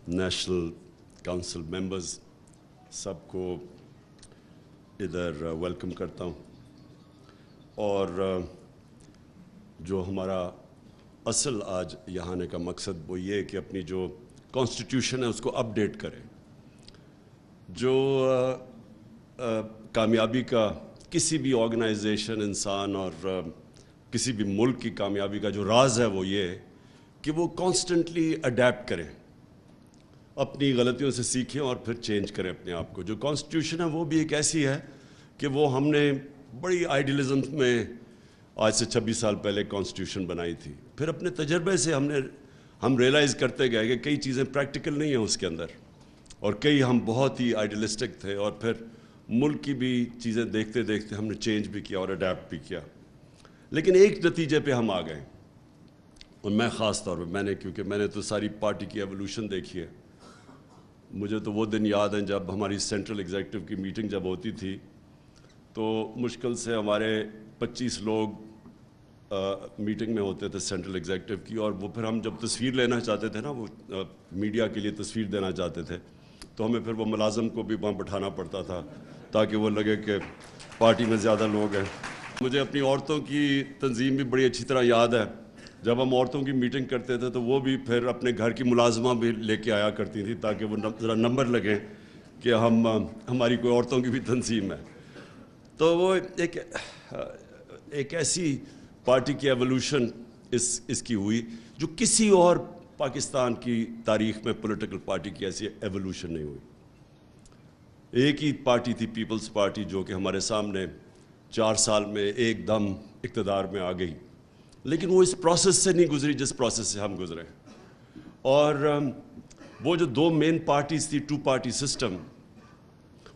National council members سب کو ادھر welcome کرتا ہوں. اور جو ہمارا اصل آج یہاں آنے کا مقصد وہ یہ کہ اپنی جو کانسٹیٹیوشن ہے اس کو اپڈیٹ کریں. جو کامیابی کا کسی بھی آرگنائزیشن انسان اور کسی بھی ملک کی کامیابی کا جو راز ہے وہ یہ کہ وہ کانسٹنٹلی اڈیپٹ کریں, اپنی غلطیوں سے سیکھیں اور پھر چینج کریں اپنے آپ کو. جو کانسٹیٹیوشن ہے وہ بھی ایک ایسی ہے کہ وہ ہم نے بڑی آئیڈیلزم میں آج سے 26 سال پہلے کانسٹیٹیوشن بنائی تھی. پھر اپنے تجربے سے ہم ریئلائز کرتے گئے کہ کئی چیزیں پریکٹیکل نہیں ہیں اس کے اندر, اور کئی ہم بہت ہی آئیڈیلسٹک تھے, اور پھر ملک کی بھی چیزیں دیکھتے دیکھتے ہم نے چینج بھی کیا اور اڈیپٹ بھی کیا. لیکن ایک نتیجے پہ ہم آ گئے, اور میں خاص طور پہ کیونکہ میں نے تو ساری پارٹی کی ایولیوشن دیکھی ہے. مجھے تو وہ دن یاد ہیں جب ہماری سینٹرل ایگزیکٹو کی میٹنگ جب ہوتی تھی تو مشکل سے ہمارے 25 لوگ میٹنگ میں ہوتے تھے سینٹرل ایگزیکٹو کی, اور وہ پھر ہم جب تصویر لینا چاہتے تھے نا, وہ میڈیا کے لیے تصویر دینا چاہتے تھے, تو ہمیں پھر وہ ملازم کو بھی وہاں بٹھانا پڑتا تھا تاکہ وہ لگے کہ پارٹی میں زیادہ لوگ ہیں. مجھے اپنی عورتوں کی تنظیم بھی بڑی اچھی طرح یاد ہے. جب ہم عورتوں کی میٹنگ کرتے تھے تو وہ بھی پھر اپنے گھر کی ملازمہ بھی لے کے آیا کرتی تھی تاکہ وہ ذرا نمبر لگیں کہ ہماری کوئی عورتوں کی بھی تنظیم ہے. تو وہ ایک ایسی پارٹی کی ایولیوشن اس کی ہوئی جو کسی اور پاکستان کی تاریخ میں پولیٹیکل پارٹی کی ایسی ایولیوشن نہیں ہوئی. ایک ہی پارٹی تھی پیپلز پارٹی جو کہ ہمارے سامنے 4 سال میں ایک دم اقتدار میں آ گئی, لیکن وہ اس پروسیس سے نہیں گزری جس پروسیس سے ہم گزرے. اور وہ جو 2 مین پارٹیز تھی, 2 پارٹی سسٹم,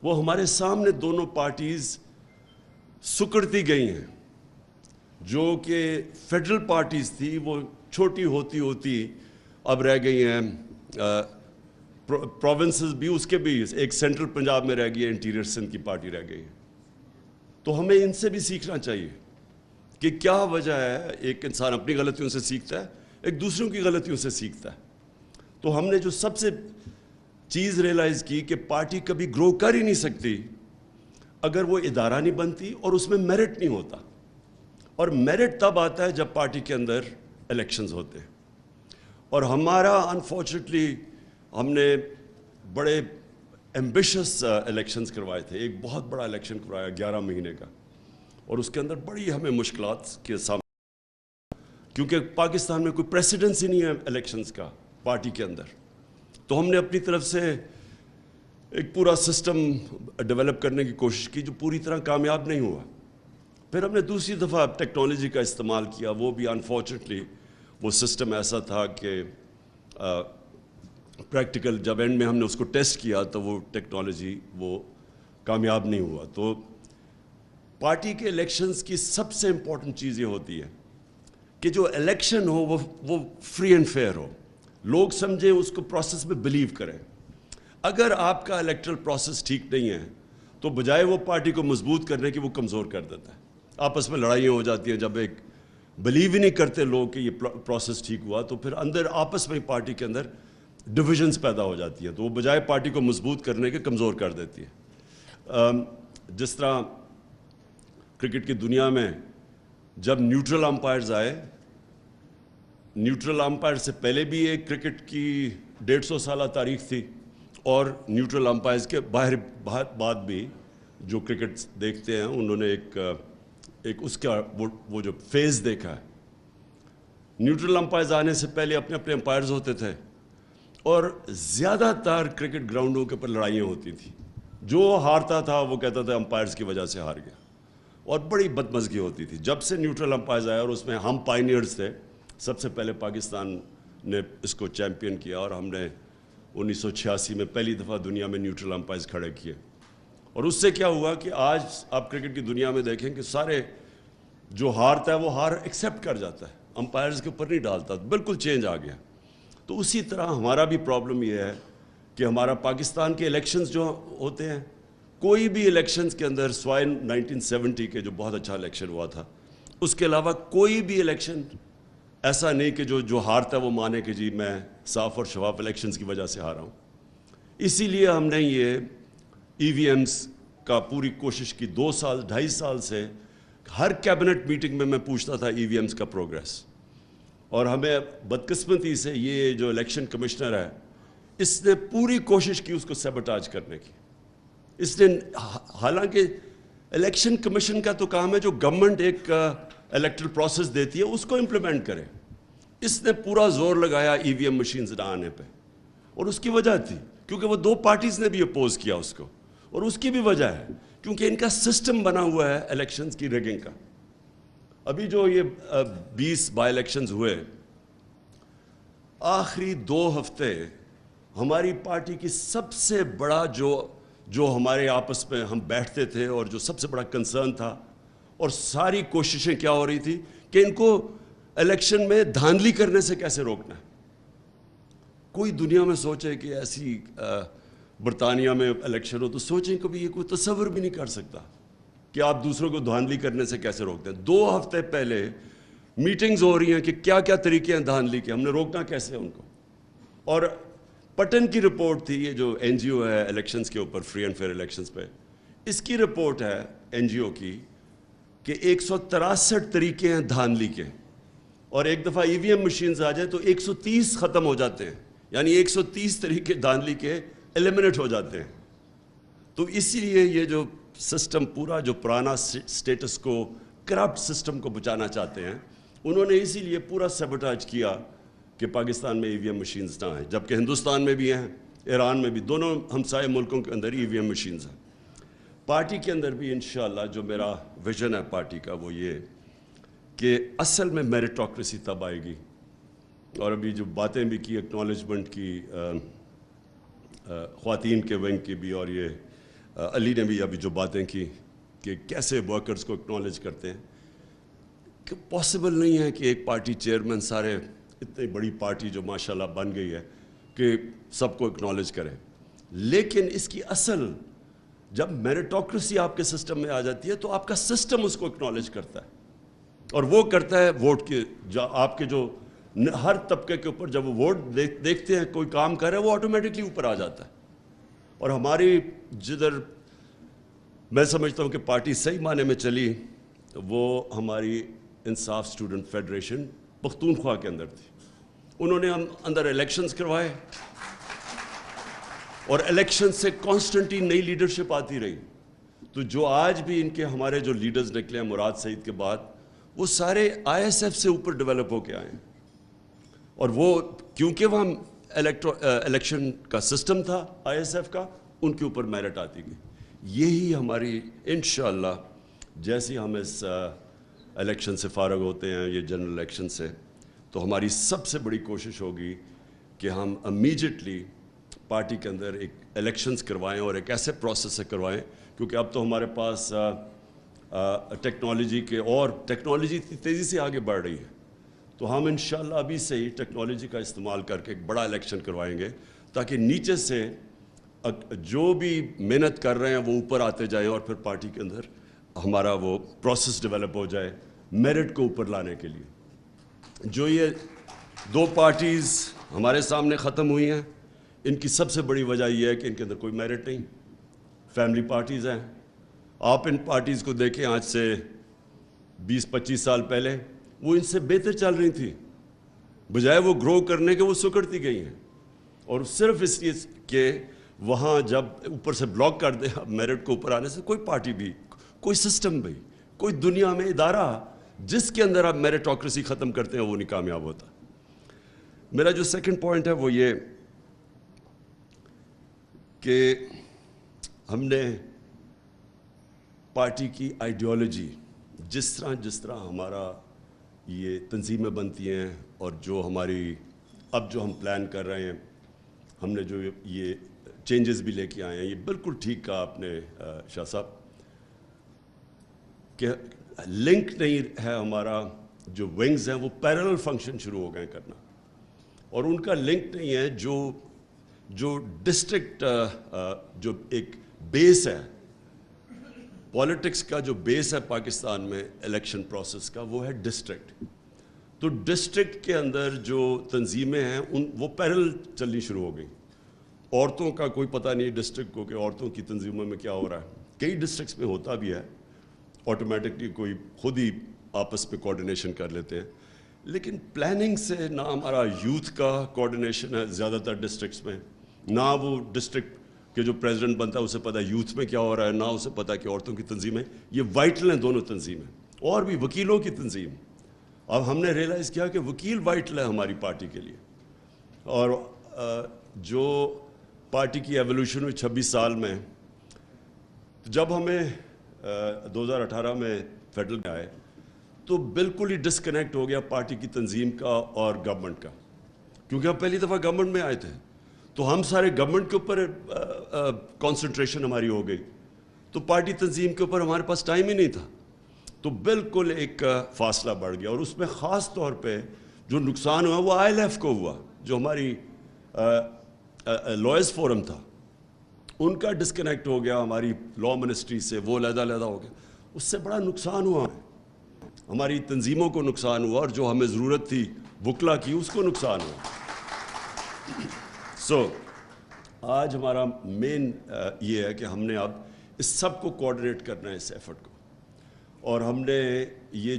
وہ ہمارے سامنے دونوں پارٹیز سکڑتی گئی ہیں. جو کہ فیڈرل پارٹیز تھی وہ چھوٹی ہوتی ہوتی اب رہ گئی ہیں پروونسز بھی, اس کے بھی ایک سینٹرل پنجاب میں رہ گئی ہے, انٹیریئر سندھ کی پارٹی رہ گئی ہے. تو ہمیں ان سے بھی سیکھنا چاہیے کہ کیا وجہ ہے. ایک انسان اپنی غلطیوں سے سیکھتا ہے, ایک دوسروں کی غلطیوں سے سیکھتا ہے. تو ہم نے جو سب سے چیز ریئلائز کی کہ پارٹی کبھی گرو کر ہی نہیں سکتی اگر وہ ادارہ نہیں بنتی اور اس میں میرٹ نہیں ہوتا. اور میرٹ تب آتا ہے جب پارٹی کے اندر الیکشنز ہوتے ہیں. اور ہمارا انفارچونیٹلی ہم نے بڑے ایمبیشس الیکشنز کروائے تھے. ایک بہت بڑا الیکشن کروایا 11 مہینے کا, اور اس کے اندر بڑی ہمیں مشکلات کے سامنے, کیونکہ پاکستان میں کوئی پریسیڈنس ہی نہیں ہے الیکشنز کا پارٹی کے اندر. تو ہم نے اپنی طرف سے ایک پورا سسٹم ڈیولپ کرنے کی کوشش کی جو پوری طرح کامیاب نہیں ہوا. پھر ہم نے دوسری دفعہ ٹیکنالوجی کا استعمال کیا, وہ بھی انفارچونیٹلی وہ سسٹم ایسا تھا کہ پریکٹیکل جب اینڈ میں ہم نے اس کو ٹیسٹ کیا تو وہ ٹیکنالوجی وہ کامیاب نہیں ہوا. تو پارٹی کے الیکشنز کی سب سے امپورٹنٹ چیز یہ ہوتی ہے کہ جو الیکشن ہو وہ فری اینڈ فیئر ہو, لوگ سمجھیں, اس کو پروسیس میں بلیو کریں. اگر آپ کا الیکٹرل پروسیس ٹھیک نہیں ہے تو بجائے وہ پارٹی کو مضبوط کرنے کی وہ کمزور کر دیتا ہے. آپس میں لڑائیاں ہو جاتی ہیں جب ایک بلیو ہی نہیں کرتے لوگ کہ یہ پروسیس ٹھیک ہوا, تو پھر اندر آپس میں پارٹی کے اندر ڈویژنز پیدا ہو جاتی ہیں, تو وہ بجائے پارٹی کو مضبوط کرنے کے کمزور کر دیتی ہے. جس طرح کرکٹ کی دنیا میں جب نیوٹرل امپائرز آئے, نیوٹرل امپائر سے پہلے بھی ایک کرکٹ کی 150 سالہ تاریخ تھی, اور نیوٹرل امپائرز کے بعد بھی جو کرکٹ دیکھتے ہیں انہوں نے ایک اس کا وہ جو فیز دیکھا ہے. نیوٹرل امپائرز آنے سے پہلے اپنے اپنے امپائرز ہوتے تھے, اور زیادہ تر کرکٹ گراؤنڈوں کے اوپر لڑائیاں ہوتی تھیں. جو ہارتا تھا وہ کہتا تھا امپائرز کی وجہ سے ہار گیا, اور بڑی بدمزگی ہوتی تھی. جب سے نیوٹرل امپائرز آئے, اور اس میں ہم پائنیئرز تھے, سب سے پہلے پاکستان نے اس کو چیمپئن کیا, اور ہم نے 1986 میں پہلی دفعہ دنیا میں نیوٹرل امپائرز کھڑے کیے. اور اس سے کیا ہوا کہ آج آپ کرکٹ کی دنیا میں دیکھیں کہ سارے جو ہارتا ہے وہ ہار ایکسیپٹ کر جاتا ہے, امپائرز کے اوپر نہیں ڈالتا, بالکل چینج آ گیا. تو اسی طرح ہمارا بھی پرابلم یہ ہے کہ ہمارا پاکستان کے الیکشنز جو ہوتے ہیں, کوئی بھی الیکشنز کے اندر سوائے 1970 کے جو بہت اچھا الیکشن ہوا تھا, اس کے علاوہ کوئی بھی الیکشن ایسا نہیں کہ جو ہارتا ہے وہ مانے کہ جی میں صاف اور شفاف الیکشنز کی وجہ سے ہارا ہوں. اسی لیے ہم نے یہ EVMs کا پوری کوشش کی. 2 سال 2.5 سال سے ہر کیبنٹ میٹنگ میں پوچھتا تھا EVMs کا پروگریس. اور ہمیں بدقسمتی سے یہ جو الیکشن کمشنر ہے اس نے پوری کوشش کی اس کو سیبوٹاج کرنے کی. اس نے حالانکہ الیکشن کمیشن کا تو کام ہے جو گورنمنٹ ایک الیکٹرل پروسیس دیتی ہے اس کو امپلیمنٹ کرے. اس نے پورا زور لگایا EVM مشینز نہ آنے پہ, اور اس کی وجہ تھی کیونکہ وہ 2 پارٹیز نے بھی اپوز کیا اس کو, اور اس کی بھی وجہ ہے کیونکہ ان کا سسٹم بنا ہوا ہے الیکشنز کی ریگنگ کا. ابھی جو یہ 20 بائی الیکشنز ہوئے, آخری 2 ہفتے ہماری پارٹی کی سب سے بڑا جو ہمارے آپس میں ہم بیٹھتے تھے اور جو سب سے بڑا کنسرن تھا, اور ساری کوششیں کیا ہو رہی تھی کہ ان کو الیکشن میں دھاندلی کرنے سے کیسے روکنا ہے. کوئی دنیا میں سوچے کہ ایسی برطانیہ میں الیکشن ہو تو سوچیں کبھی یہ کوئی تصور بھی نہیں کر سکتا کہ آپ دوسروں کو دھاندلی کرنے سے کیسے روکتے ہیں. 2 ہفتے پہلے میٹنگز ہو رہی ہیں کہ کیا کیا طریقے ہیں دھاندلی کے, ہم نے روکنا کیسے ان کو. اور پٹن کی رپورٹ تھی, یہ جو NGO ہے الیکشنز کے اوپر, فری اینڈ فیئر الیکشنز پہ, اس کی رپورٹ ہے NGO کی کہ 163 طریقے ہیں دھاندلی کے, اور ایک دفعہ EVM مشینز آ جائیں تو 130 ختم ہو جاتے ہیں, یعنی 130 طریقے دھاندلی کے ایلیمنیٹ ہو جاتے ہیں. تو اسی لیے یہ جو سسٹم پورا جو پرانا سٹیٹس کو, کرپٹ سسٹم کو بچانا چاہتے ہیں, انہوں نے اسی لیے پورا سیبوٹاج کیا کہ پاکستان میں EVM مشینز نہ آئیں, جبکہ ہندوستان میں بھی ہیں, ایران میں بھی, دونوں ہمسائے ملکوں کے اندر EVM مشینز ہیں. پارٹی کے اندر بھی انشاءاللہ جو میرا ویژن ہے پارٹی کا وہ یہ کہ اصل میں میریٹوکریسی تب آئے گی. اور ابھی جو باتیں بھی کی ایکنالجمنٹ کی, خواتین کے ونگ کی بھی, اور یہ علی نے بھی ابھی جو باتیں کی کہ کیسے ورکرز کو اکنالج کرتے ہیں, کہ پاسبل نہیں ہے کہ ایک پارٹی چیئرمین سارے اتنی بڑی پارٹی جو ماشاءاللہ بن گئی ہے کہ سب کو اکنالج کرے. لیکن اس کی اصل جب میریٹوکریسی آپ کے سسٹم میں آ جاتی ہے تو آپ کا سسٹم اس کو اکنالج کرتا ہے, اور وہ کرتا ہے ووٹ کے, آپ کے جو ہر طبقے کے اوپر جب وہ ووٹ دیکھتے ہیں کوئی کام کر رہا ہے وہ آٹومیٹکلی اوپر آ جاتا ہے. اور ہماری جدھر میں سمجھتا ہوں کہ پارٹی صحیح معنی میں چلی وہ ہماری انصاف اسٹوڈنٹ فیڈریشن پختونخوا کے اندر تھی. انہوں نے ہم اندر الیکشنز کروائے, اور الیکشن سے کانسٹنٹلی نئی لیڈرشپ آتی رہی. تو جو آج بھی ان کے ہمارے جو لیڈرز نکلے ہیں مراد سعید کے بعد, وہ سارے ISF سے اوپر ڈیولپ ہو کے آئے ہیں. اور وہ کیونکہ وہاں الیکشن کا سسٹم تھا ISF کا, ان کے اوپر میرٹ آتی گئی. یہی ہماری انشاءاللہ جیسے ہم اس الیکشن سے فارغ ہوتے ہیں, یہ جنرل الیکشن سے, تو ہماری سب سے بڑی کوشش ہوگی کہ ہم امیجیٹلی پارٹی کے اندر ایک الیکشنز کروائیں, اور ایک ایسے پروسیس سے کروائیں, کیونکہ اب تو ہمارے پاس ٹیکنالوجی کے, اور ٹیکنالوجی تیزی سے آگے بڑھ رہی ہے, تو ہم انشاءاللہ ابھی سے ہی ٹیکنالوجی کا استعمال کر کے ایک بڑا الیکشن کروائیں گے, تاکہ نیچے سے جو بھی محنت کر رہے ہیں وہ اوپر آتے جائیں, اور پھر پارٹی کے اندر ہمارا وہ پروسیس ڈیولپ ہو جائے میرٹ کو اوپر لانے کے لیے. جو یہ 2 پارٹیز ہمارے سامنے ختم ہوئی ہیں, ان کی سب سے بڑی وجہ یہ ہے کہ ان کے اندر کوئی میرٹ نہیں, فیملی پارٹیز ہیں. آپ ان پارٹیز کو دیکھیں آج سے 20-25 سال پہلے وہ ان سے بہتر چل رہی تھی, بجائے وہ گرو کرنے کے وہ سکڑتی گئی ہیں. اور صرف اس لیے کہ وہاں جب اوپر سے بلاک کر دیں میرٹ کو اوپر آنے سے, کوئی پارٹی بھی, کوئی سسٹم بھی, کوئی دنیا میں ادارہ جس کے اندر آپ میریٹوکریسی ختم کرتے ہیں وہ نہیں کامیاب ہوتا. میرا جو سیکنڈ پوائنٹ ہے وہ یہ کہ ہم نے پارٹی کی آئیڈیالوجی, جس طرح ہمارا یہ تنظیمیں بنتی ہیں, اور جو ہماری اب جو ہم پلان کر رہے ہیں, ہم نے جو یہ چینجز بھی لے کے آئے ہیں, یہ بالکل ٹھیک کہا آپ نے شاہ صاحب کہ لنک نہیں ہے ہمارا, جو ونگز ہیں وہ پیرلل فنکشن شروع ہو گئے کرنا, اور ان کا لنک نہیں ہے جو ڈسٹرکٹ, جو ایک بیس ہے پالیٹکس کا, جو بیس ہے پاکستان میں الیکشن پروسیس کا, وہ ہے ڈسٹرکٹ. تو ڈسٹرکٹ کے اندر جو تنظیمیں ہیں وہ پیرل چلنی شروع ہو گئی. عورتوں کا کوئی پتہ نہیں ڈسٹرکٹ کو کہ عورتوں کی تنظیموں میں کیا ہو رہا ہے. کئی ڈسٹرکٹس میں ہوتا بھی ہے, آٹومیٹکلی کوئی خود ہی آپس میں کوارڈینیشن کر لیتے ہیں, لیکن پلاننگ سے نہ ہمارا یوتھ کا کوارڈینیشن ہے زیادہ تر ڈسٹرکٹس میں, نہ وہ ڈسٹرکٹ کہ جو پریزیڈنٹ بنتا ہے اسے پتہ ہے یوتھ میں کیا ہو رہا ہے, نہ اسے پتہ کہ عورتوں کی تنظیمیں. یہ وائٹل ہیں دونوں تنظیمیں, اور بھی وکیلوں کی تنظیم. اب ہم نے ریئلائز کیا کہ وکیل وائٹل ہے ہماری پارٹی کے لیے. اور جو پارٹی کی ایولیوشن ہوئی 26 سال میں, جب ہمیں 2018 میں فیڈرل میں آئے تو بالکل ہی ڈسکنیکٹ ہو گیا پارٹی کی تنظیم کا اور گورنمنٹ کا, کیونکہ ہم پہلی دفعہ گورنمنٹ میں آئے تھے تو ہم سارے گورنمنٹ کے اوپر کانسنٹریشن ہماری ہو گئی, تو پارٹی تنظیم کے اوپر ہمارے پاس ٹائم ہی نہیں تھا. تو بالکل ایک فاصلہ بڑھ گیا, اور اس میں خاص طور پہ جو نقصان ہوا وہ ILF کو ہوا, جو ہماری لائرز فورم تھا ان کا ڈسکنیکٹ ہو گیا ہماری لا منسٹری سے, وہ علیحدہ ہو گیا. اس سے بڑا نقصان ہوا, ہماری تنظیموں کو نقصان ہوا, اور جو ہمیں ضرورت تھی وکلا کی اس کو نقصان ہوا. سو آج ہمارا مین یہ ہے کہ ہم نے اب اس سب کو کوآرڈینیٹ کرنا ہے, اس ایفرٹ کو. اور ہم نے یہ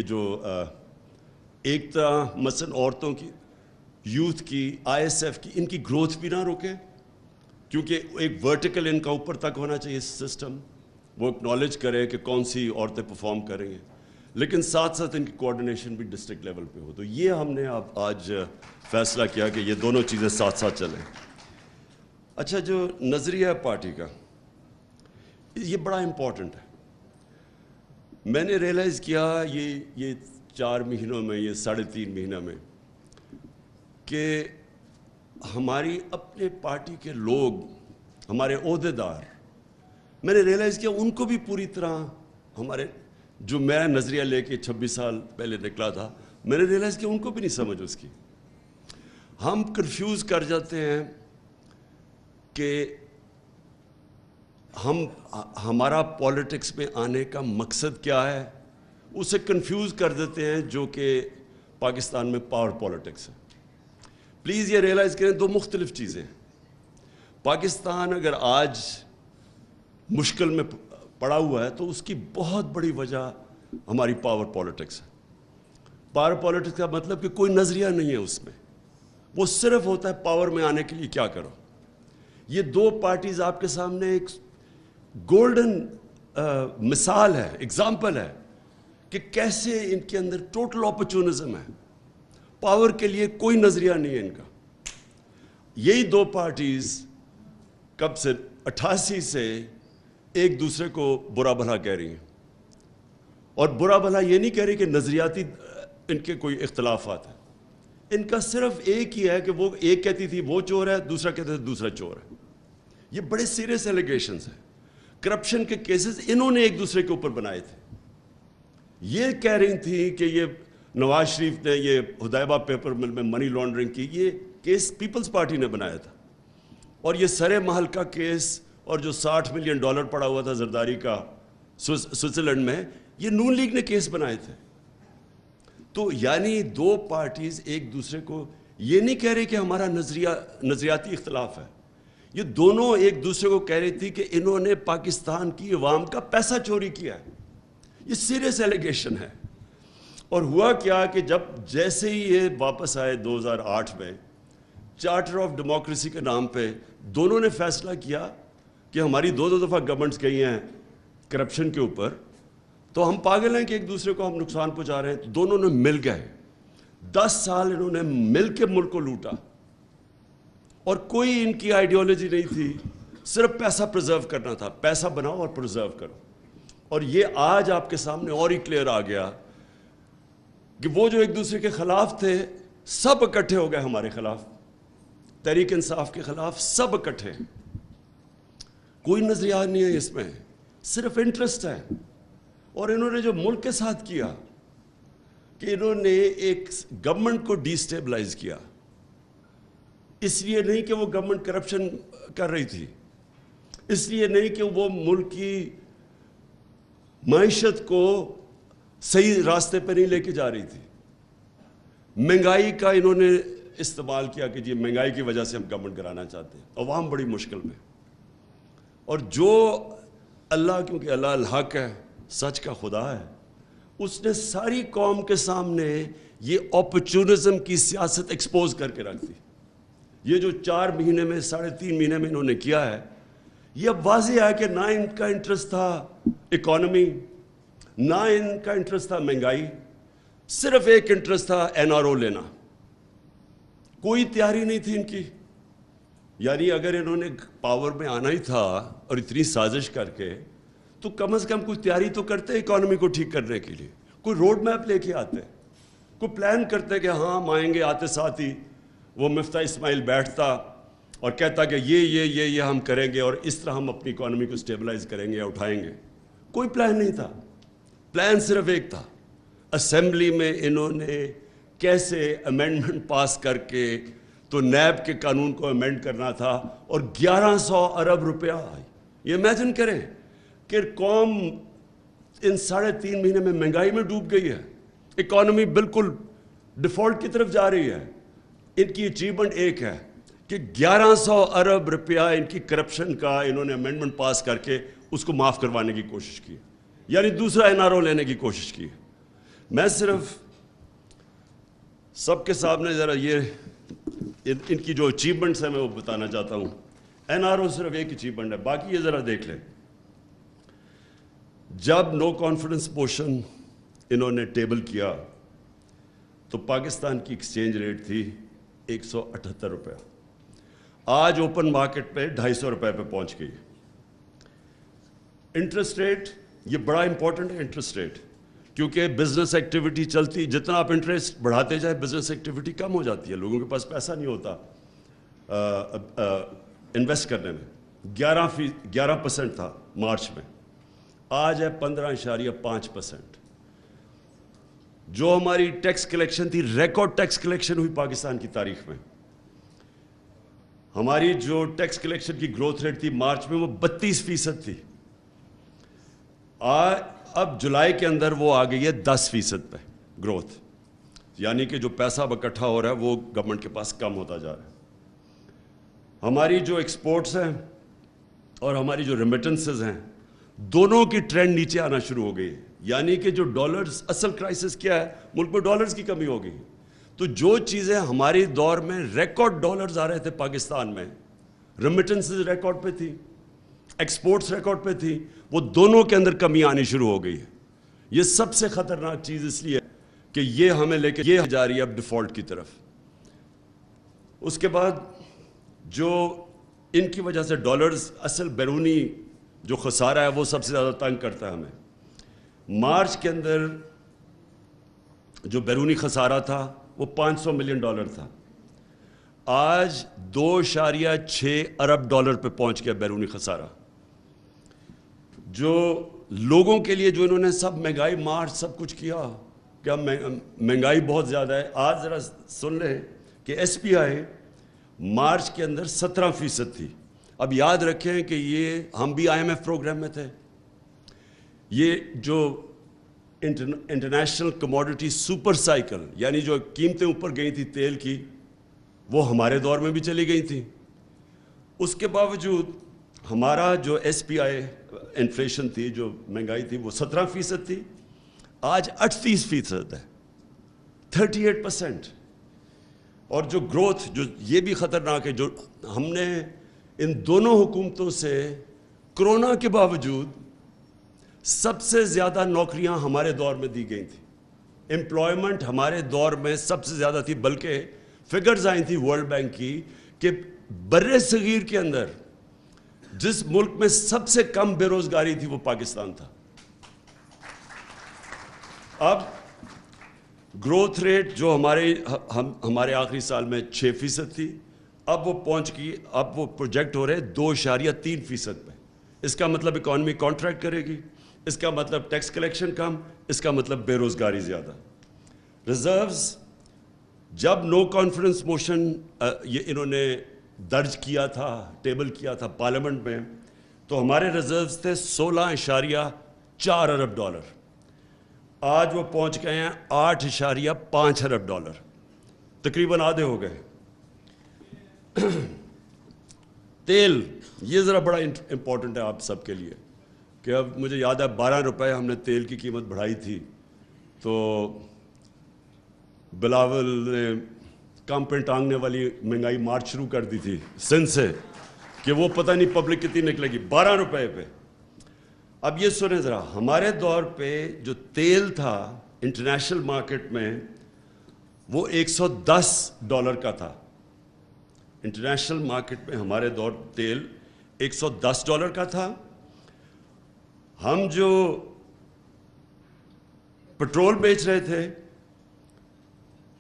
جو ایک طرح مثلا عورتوں کی, یوتھ کی, ISF کی, ان کی گروتھ بھی نہ روکیں, کیونکہ ایک ورٹیکل ان کا اوپر تک ہونا چاہیے سسٹم, وہ اکنالج کرے کہ کون سی عورتیں پرفارم کریں گے, لیکن ساتھ ساتھ ان کی کوآرڈینیشن بھی ڈسٹرکٹ لیول پہ ہو. تو یہ ہم نے اب آج فیصلہ کیا کہ یہ دونوں چیزیں ساتھ ساتھ چلیں. اچھا, جو نظریہ ہے پارٹی کا یہ بڑا امپورٹنٹ ہے. میں نے ریئلائز کیا یہ 4 مہینوں میں, یہ 3.5 مہینہ میں, کہ ہماری اپنے پارٹی کے لوگ, ہمارے عہدیدار, میں نے ریئلائز کیا ان کو بھی پوری طرح ہمارے جو میں نظریہ لے کے 26 سال پہلے نکلا تھا, میں نے ریئلائز کیا ان کو بھی نہیں سمجھ اس کی. ہم کنفیوز کر جاتے ہیں کہ ہمارا پولیٹکس میں آنے کا مقصد کیا ہے, اسے کنفیوز کر دیتے ہیں, جو کہ پاکستان میں پاور پولیٹکس ہے. پلیز یہ ریئلائز کریں, 2 مختلف چیزیں ہیں. پاکستان اگر آج مشکل میں پڑا ہوا ہے تو اس کی بہت بڑی وجہ ہماری پاور پولیٹکس ہے. پاور پولیٹکس کا مطلب کہ کوئی نظریہ نہیں ہے اس میں, وہ صرف ہوتا ہے پاور میں آنے کے لیے کیا کرو. یہ 2 پارٹیز آپ کے سامنے ایک گولڈن مثال ہے, ایگزامپل ہے کہ کیسے ان کے اندر ٹوٹل اپرچونزم ہے. پاور کے لیے کوئی نظریہ نہیں ہے ان کا. یہی 2 پارٹیز کب سے 88 سے ایک دوسرے کو برا بھلا کہہ رہی ہیں, اور برا بھلا یہ نہیں کہہ رہی کہ نظریاتی ان کے کوئی اختلافات ہیں. ان کا صرف ایک ہی ہے کہ وہ ایک کہتی تھی وہ چور ہے, دوسرا کہتا تھا دوسرا چور ہے. یہ بڑے سیریس ایلیگیشنز ہیں. کرپشن کے کیسز انہوں نے ایک دوسرے کے اوپر بنائے تھے. یہ کہہ رہی تھی کہ یہ نواز شریف نے یہ ہدایبہ پیپر مل میں منی لانڈرنگ کی, یہ کیس پیپلز پارٹی نے بنایا تھا. اور یہ سرے محل کا کیس اور جو $60 ملین پڑا ہوا تھا زرداری کا سوئٹزرلینڈ میں, یہ نون لیگ نے کیس بنائے تھے. تو یعنی 2 پارٹیز ایک دوسرے کو یہ نہیں کہہ رہے کہ ہمارا نظریاتی اختلاف ہے, یہ دونوں ایک دوسرے کو کہہ رہی تھی کہ انہوں نے پاکستان کی عوام کا پیسہ چوری کیا ہے. یہ سیریس ایلیگیشن ہے. اور ہوا کیا کہ جیسے ہی یہ واپس آئے 2008 میں, چارٹر آف ڈیموکریسی کے نام پہ دونوں نے فیصلہ کیا کہ ہماری 2 دفعہ گورنمنٹس گئی ہیں کرپشن کے اوپر, تو ہم پاگل ہیں کہ ایک دوسرے کو ہم نقصان پہنچا رہے ہیں. تو دونوں نے مل گئے, 10 سال انہوں نے مل کے ملک کو لوٹا, اور کوئی ان کی آئیڈیالوجی نہیں تھی, صرف پیسہ پرزرو کرنا تھا. پیسہ بناؤ اور پرزرو کرو. اور یہ آج آپ کے سامنے اور ہی کلیئر آ گیا کہ وہ جو ایک دوسرے کے خلاف تھے سب اکٹھے ہو گئے ہمارے خلاف, تحریک انصاف کے خلاف سب اکٹھے. کوئی نظریہ نہیں ہے اس میں, صرف انٹرسٹ ہے. اور انہوں نے جو ملک کے ساتھ کیا کہ انہوں نے ایک گورنمنٹ کو ڈی اسٹیبلائز کیا, اس لیے نہیں کہ وہ گورنمنٹ کرپشن کر رہی تھی, اس لیے نہیں کہ وہ ملک کی معیشت کو صحیح راستے پہ نہیں لے کے جا رہی تھی. مہنگائی کا انہوں نے استعمال کیا کہ جی مہنگائی کی وجہ سے ہم گورنمنٹ کرانا چاہتے ہیں, عوام بڑی مشکل میں. اور جو اللہ, کیونکہ اللہ الحق ہے, سچ کا خدا ہے, اس نے ساری قوم کے سامنے یہ اپرچونزم کی سیاست ایکسپوز کر کے رکھ دی. یہ جو 4 مہینے میں 3.5 مہینے میں انہوں نے کیا ہے, یہ اب واضح ہے کہ نہ ان کا انٹرسٹ تھا اکانومی, نہ ان کا انٹرسٹ تھا مہنگائی, صرف ایک انٹرسٹ تھا NRO لینا. کوئی تیاری نہیں تھی ان کی. یعنی اگر انہوں نے پاور میں آنا ہی تھا اور اتنی سازش کر کے, تو کم از کم کوئی تیاری تو کرتے اکانومی کو ٹھیک کرنے کے لیے, کوئی روڈ میپ لے کے آتے, کوئی پلان کرتے کہ ہاں ہم آئیں گے. آتے ساتھ ہی وہ مفتاح اسماعیل بیٹھتا اور کہتا کہ یہ ہم کریں گے اور اس طرح ہم اپنی اکانومی کو اسٹیبلائز کریں گے یا اٹھائیں گے. کوئی پلان نہیں تھا. پلان صرف ایک تھا, اسمبلی میں انہوں نے کیسے امینڈمنٹ پاس کر کے تو نیب کے قانون کو امینڈ کرنا تھا, اور 1100 ارب روپیہ. یہ امیجن کریں کہ قوم ان 3.5 مہینے میں مہنگائی میں ڈوب گئی ہے, اکانومی بالکل ڈیفالٹ کی طرف جا رہی ہے. ان کی اچیومنٹ ایک ہے کہ 1100 ارب روپیہ ان کی کرپشن کا انہوں نے امینڈمنٹ پاس کر کے اس کو معاف کروانے کی کوشش کی, یعنی دوسرا NRO لینے کی کوشش کی. میں صرف سب کے سامنے ذرا یہ ان کی جو اچیومنٹس ہیں میں وہ بتانا چاہتا ہوں. NRO صرف ایک اچیومنٹ ہے, باقی یہ ذرا دیکھ لیں. جب نو کانفیڈنس موشن انہوں نے ٹیبل کیا تو پاکستان کی ایکسچینج ریٹ تھی 178 روپے. آج اوپن مارکیٹ پہ 250 روپے پہ پہنچ گئی. انٹرسٹ ریٹ, یہ بڑا امپورٹنٹ ہے انٹرسٹ ریٹ, کیونکہ بزنس ایکٹیویٹی چلتی, جتنا آپ انٹرسٹ بڑھاتے جائیں بزنس ایکٹیویٹی کم ہو جاتی ہے, لوگوں کے پاس پیسہ نہیں ہوتا انویسٹ کرنے میں. 11% تھا مارچ میں, آج ہے 15.5%. جو ہماری ٹیکس کلیکشن تھی, ریکارڈ ٹیکس کلیکشن ہوئی پاکستان کی تاریخ میں. ہماری جو ٹیکس کلیکشن کی گروتھ ریٹ تھی مارچ میں وہ 32% تھی. اب جولائی کے اندر وہ آ گئی ہے 10% پہ گروتھ, یعنی کہ جو پیسہ اب اکٹھا ہو رہا ہے وہ گورنمنٹ کے پاس کم ہوتا جا رہا ہے. ہماری جو ایکسپورٹس ہیں اور ہماری جو ریمیٹنسز ہیں, دونوں کی ٹرینڈ نیچے آنا شروع ہو گئی. یعنی کہ جو ڈالرز, اصل کرائسس کیا ہے, ملک میں ڈالرز کی کمی ہو گئی. تو جو چیزیں ہماری دور میں ریکارڈ ڈالرز آ رہے تھے پاکستان میں, ریمیٹنسز ریکارڈ پہ تھی, ایکسپورٹس ریکارڈ پہ تھی, وہ دونوں کے اندر کمی آنی شروع ہو گئی ہے. یہ سب سے خطرناک چیز اس لیے کہ یہ ہمیں لے کے یہ جا رہی ہے اب ڈیفالٹ کی طرف. اس کے بعد جو ان کی وجہ سے ڈالرز, اصل بیرونی جو خسارہ ہے وہ سب سے زیادہ تنگ کرتا ہے ہمیں. مارچ کے اندر جو بیرونی خسارہ تھا وہ $500 ملین تھا, آج 2.6 ارب ڈالر پہ پہنچ گیا بیرونی خسارہ. جو لوگوں کے لیے جو انہوں نے سب مہنگائی مارچ سب کچھ کیا, کیا مہنگائی بہت زیادہ ہے. آج ذرا سن لیں کہ SPI مارچ کے اندر 17% تھی. اب یاد رکھیں کہ یہ ہم بھی IMF پروگرام میں تھے. یہ جو انٹرنیشنل کموڈٹی سپر سائیکل, یعنی جو قیمتیں اوپر گئی تھی تیل کی, وہ ہمارے دور میں بھی چلی گئی تھی. اس کے باوجود ہمارا جو SPI انفلیشن تھی, جو مہنگائی تھی, وہ 17% تھی, آج 38% ہے, 38%. اور جو گروتھ, جو یہ بھی خطرناک ہے, جو ہم نے ان دونوں حکومتوں سے کرونا کے باوجود سب سے زیادہ نوکریاں ہمارے دور میں دی گئی تھیں. امپلائمنٹ ہمارے دور میں سب سے زیادہ تھی, بلکہ فگرز آئی تھی ورلڈ بینک کی کہ بر صغیر کے اندر جس ملک میں سب سے کم بے روزگاری تھی وہ پاکستان تھا. اب گروتھ ریٹ جو ہمارے آخری سال میں 6% تھی, اب وہ پہنچ گئی, اب وہ پروجیکٹ ہو رہے 2.3% پہ. اس کا مطلب اکانومی کانٹریکٹ کرے گی, اس کا مطلب ٹیکس کلیکشن کم, اس کا مطلب بے روزگاری زیادہ. ریزروز, جب نو کانفیڈنس موشن یہ انہوں نے درج کیا تھا, ٹیبل کیا تھا پارلیمنٹ میں, تو ہمارے ریزروز تھے 16.4 ارب ڈالر. آج وہ پہنچ گئے ہیں 8.5 ارب ڈالر، تقریباً آدھے ہو گئے۔ تیل، یہ ذرا بڑا امپورٹنٹ ہے آپ سب کے لیے کہ اب مجھے یاد ہے 12 روپے ہم نے تیل کی قیمت بڑھائی تھی، تو بلاول نے کام پہ ٹانگنے والی مہنگائی مارچ شروع کر دی تھی سندھ سے کہ وہ پتہ نہیں پبلک کتنی نکلے گی، 12 روپے پہ۔ اب یہ سنیں ذرا، ہمارے دور پہ جو تیل تھا انٹرنیشنل مارکیٹ میں وہ $110 کا تھا۔ انٹرنیشنل مارکیٹ میں ہمارے دور تیل $110 کا تھا۔ ہم جو پٹرول بیچ رہے تھے